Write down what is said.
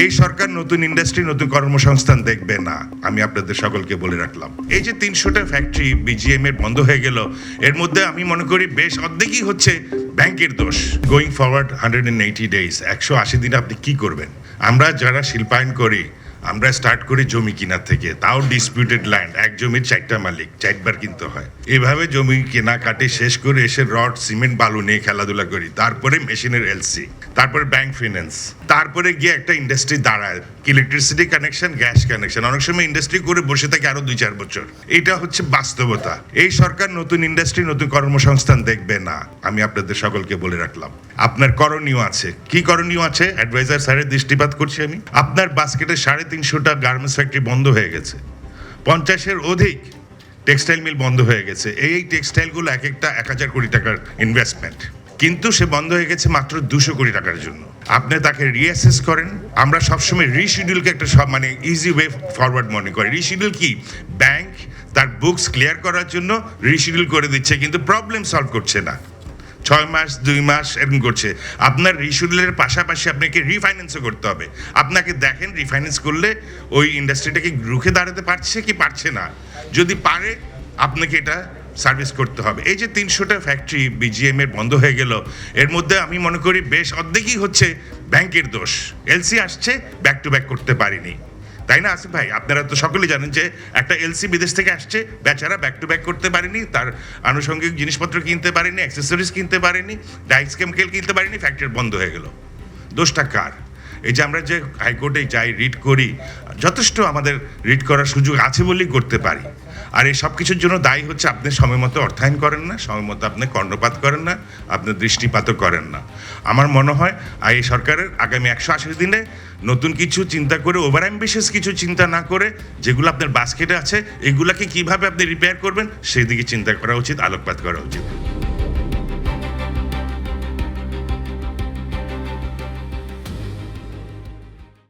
এই সরকার নতুন ইন্ডাস্ট্রি, নতুন কর্মসংস্থান দেখবে না, আমি আপনাদের সকলকে বলে রাখলাম। এই যে 300টা ফ্যাক্টরি বিজিএম এর বন্ধ হয়ে গেল, এর মধ্যে আমি মনে করি বেশ অর্ধেকই হচ্ছে ব্যাংকের দোষ। গোয়িং ফরওয়ার্ড 180 ডেজ, 180 দিন আপনি কি করবেন? আমরা যারা শিল্পায়ন করি, আমরা স্টার্ট করি জমি কেনার থেকে, তাও ডিসপিউটেড ল্যান্ড, এক জমির 4টা মালিক, 4বার কিনতে হয়। এভাবে জমি কেনা কাটে শেষ করে এসে রড সিমেন্ট বালু নিয়ে খেলাধুলা করি, তারপরে মেশিনের এলসি, তারপরে ব্যাংক ফিন্যান্স, তারপরে গিয়ে একটা ইন্ডাস্ট্রি দাঁড়ায়, ইলেকট্রিসিটি কানেকশন, গ্যাস কানেকশন। অনেক সময় ইন্ডাস্ট্রি করে বসে থাকে আরো 2-4 বছর। এটা হচ্ছে বাস্তবতা। এই সরকার নতুন ইন্ডাস্ট্রি, নতুন কর্মসংস্থান দেখবে না, আমি আপনাদের সকলকে বলে রাখলাম। আপনার করণীয় আছে, কি করণীয় আছে? অ্যাডভাইজার স্যারের দৃষ্টিপাত করছি আমি। আপনার বাস্কেটে 350টা গার্মেন্টস ফ্যাক্টরি বন্ধ হয়ে গেছে, 50-এর অধিক টেক্সটাইল মিল বন্ধ হয়ে গেছে। এই টেক্সটাইলগুলো এক একটা 1000 কোটি টাকার ইনভেস্টমেন্ট, কিন্তু সে বন্ধ হয়ে গেছে মাত্র 200 কোটি টাকার জন্য। আপনি তাকে রিঅ্যাসেস করেন। আমরা সবসময় রিশিডিউলকে একটা ইজি ওয়ে ফরওয়ার্ড মনে করি। রিশিডিউল কি? ব্যাংক তার বুকস ক্লিয়ার করার জন্য রিশিডিউল করে দিচ্ছে, কিন্তু প্রবলেম সলভ করছে না। 6 মাস 2 মাস এরকম করছে। আপনার রিশিডিউলের পাশাপাশি আপনাকে রিফাইন্যান্সও করতে হবে। আপনাকে দেখেন রিফাইন্যান্স করলে ওই ইন্ডাস্ট্রিটাকে রুখে দাঁড়াতে পারছে কি পারছে না। যদি পারে, আপনাকে এটা সার্ভিস করতে হবে। এই যে 300টা ফ্যাক্টরি বিজিএম এর বন্ধ হয়ে গেল, এর মধ্যে আমি মনে করি বেশ অর্ধেকই হচ্ছে ব্যাংকের দোষ। এলসি আসছে, ব্যাক টু ব্যাক করতে পারিনি, তাই না আসিফ ভাই? আপনারা তো সকলেই জানেন যে একটা এলসি বিদেশ থেকে আসছে, বেচারা ব্যাক টু ব্যাক করতে পারেনি, তার আনুষঙ্গিক জিনিসপত্র কিনতে পারেনি, অ্যাক্সেসরিজ কিনতে পারেনি, ডাইস কেমিক্যাল কিনতে পারেনি, ফ্যাক্টরি বন্ধ হয়ে গেল। দোষটা কার? এই যে আমরা যে হাইকোর্টে যাই, রিট করি, যথেষ্ট আমাদের রিট করার সুযোগ আছে বলেই করতে পারি। আর এই সব কিছুর জন্য দায়ী হচ্ছে আপনি সময় মতো অর্থায়ন করেন না, সময় মতো আপনি কর্ণপাত করেন না, আপনি দৃষ্টিপাতও করেন না। আমার মনে হয় এই সরকারের আগামী 180 দিনে নতুন কিছু চিন্তা করে, ওভার অ্যাম্বিশিয়াস কিছু চিন্তা না করে, যেগুলো আপনার বাস্কেটে আছে এগুলাকে কিভাবে আপনি রিপেয়ার করবেন সেই দিকে চিন্তা করা উচিত, আলোকপাত করা উচিত।